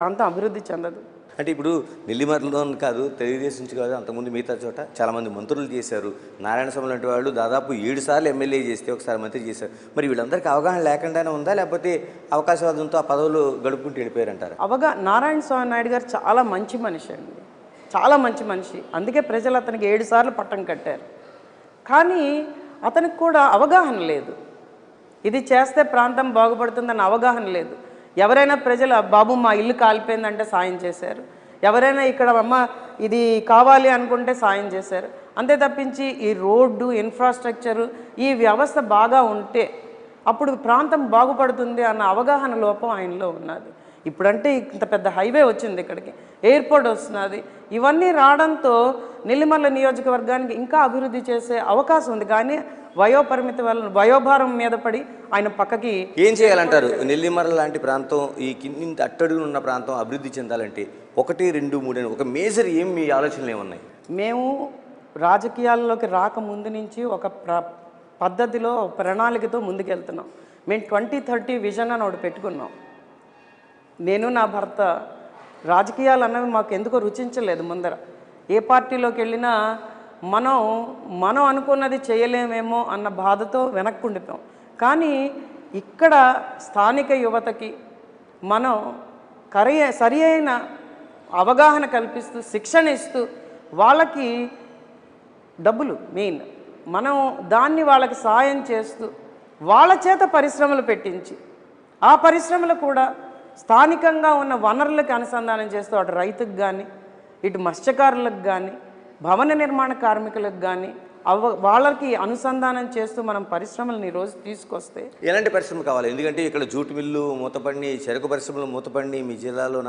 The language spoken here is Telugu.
ప్రాంతం అభివృద్ధి చెందదు. అంటే ఇప్పుడు నెల్లిమర్లలో కాదు, తెలుగుదేశం నుంచి కాదు, అంతకుముందు మిగతా చోట చాలామంది మంత్రులు చేశారు. నారాయణ స్వామి లాంటి వాళ్ళు దాదాపు 7 సార్లు ఎమ్మెల్యే చేస్తే ఒకసారి మంత్రి చేశారు. మరి వీళ్ళందరికీ అవగాహన లేకుండానే ఉందా, లేకపోతే అవకాశవాదంతో ఆ పదవులు గడుపుకుంటూ వెళ్ళిపోయారంటారు? నారాయణ స్వామి నాయుడు గారు చాలా మంచి మనిషి అండి, చాలా మంచి మనిషి. అందుకే ప్రజలు అతనికి 7 సార్లు పట్టం కట్టారు. కానీ అతనికి కూడా అవగాహన లేదు, ఇది చేస్తే ప్రాంతం బాగుపడుతుందన్న అవగాహన లేదు. ఎవరైనా ప్రజలు బాబు మా ఇల్లు కాలిపోయిందంటే సాయం చేశారు, ఎవరైనా ఇక్కడ అమ్మ ఇది కావాలి అనుకుంటే సాయం చేశారు. అంతే తప్పించి ఈ రోడ్డు ఇన్ఫ్రాస్ట్రక్చరు ఈ వ్యవస్థ బాగా ఉంటే అప్పుడు ప్రాంతం బాగుపడుతుంది అన్న అవగాహన లోపం ఆయనలో ఉన్నది. ఇప్పుడంటే ఇంత పెద్ద హైవే వచ్చింది, ఇక్కడికి ఎయిర్పోర్ట్ వస్తున్నది. ఇవన్నీ రావడంతో నెల్లిమర్ల నియోజకవర్గానికి ఇంకా అభివృద్ధి చేసే అవకాశం ఉంది. కానీ వయోపరిమితి వల్ల వయోభారం మీద పడి ఆయన పక్కకి ఏం చేయాలంటారు? నెల్లిమర్ల లాంటి ప్రాంతం, ఈ కింది అట్టడుగున ఉన్న ప్రాంతం అభివృద్ధి చెందాలంటే 1, 2, 3 అని ఒక మేజర్ మీ ఆలోచనలు ఏమున్నాయి? మేము రాజకీయాల్లోకి రాకముందు నుంచి ఒక పద్ధతిలో ప్రణాళికతో ముందుకెళ్తున్నాం. మేము 2030 విజన్ అని ఒకటి పెట్టుకున్నాం. నేను నా భర్త రాజకీయాలు అన్నవి మాకు ఎందుకో రుచించలేదు. ముందర ఏ పార్టీలోకి వెళ్ళినా మనం అనుకున్నది చేయలేమేమో అన్న బాధతో వెనక్కుండిపోయాం. కానీ ఇక్కడ స్థానిక యువతకి మనం సరి అయిన అవగాహన కల్పిస్తూ శిక్షణ ఇస్తూ వాళ్ళకి డబ్బులు మెయిన్ మనం దాన్ని వాళ్ళకి సాయం చేస్తూ వాళ్ళ చేత పరిశ్రమలు పెట్టించి ఆ పరిశ్రమలు కూడా స్థానికంగా ఉన్న వనరులకు అనుసంధానం చేస్తూ అటు రైతుకు కానీ ఇటు మత్స్యకారులకు కానీ భవన నిర్మాణ కార్మికులకు కానీ వాళ్ళకి అనుసంధానం చేస్తూ మనం పరిశ్రమలను ఈరోజు తీసుకొస్తే ఎలాంటి పరిశ్రమ కావాలి? ఎందుకంటే ఇక్కడ జూట్ మిల్లు మూతపడిని, చెరకు పరిశ్రమలు మూతపడిని, మీ జిల్లాలోన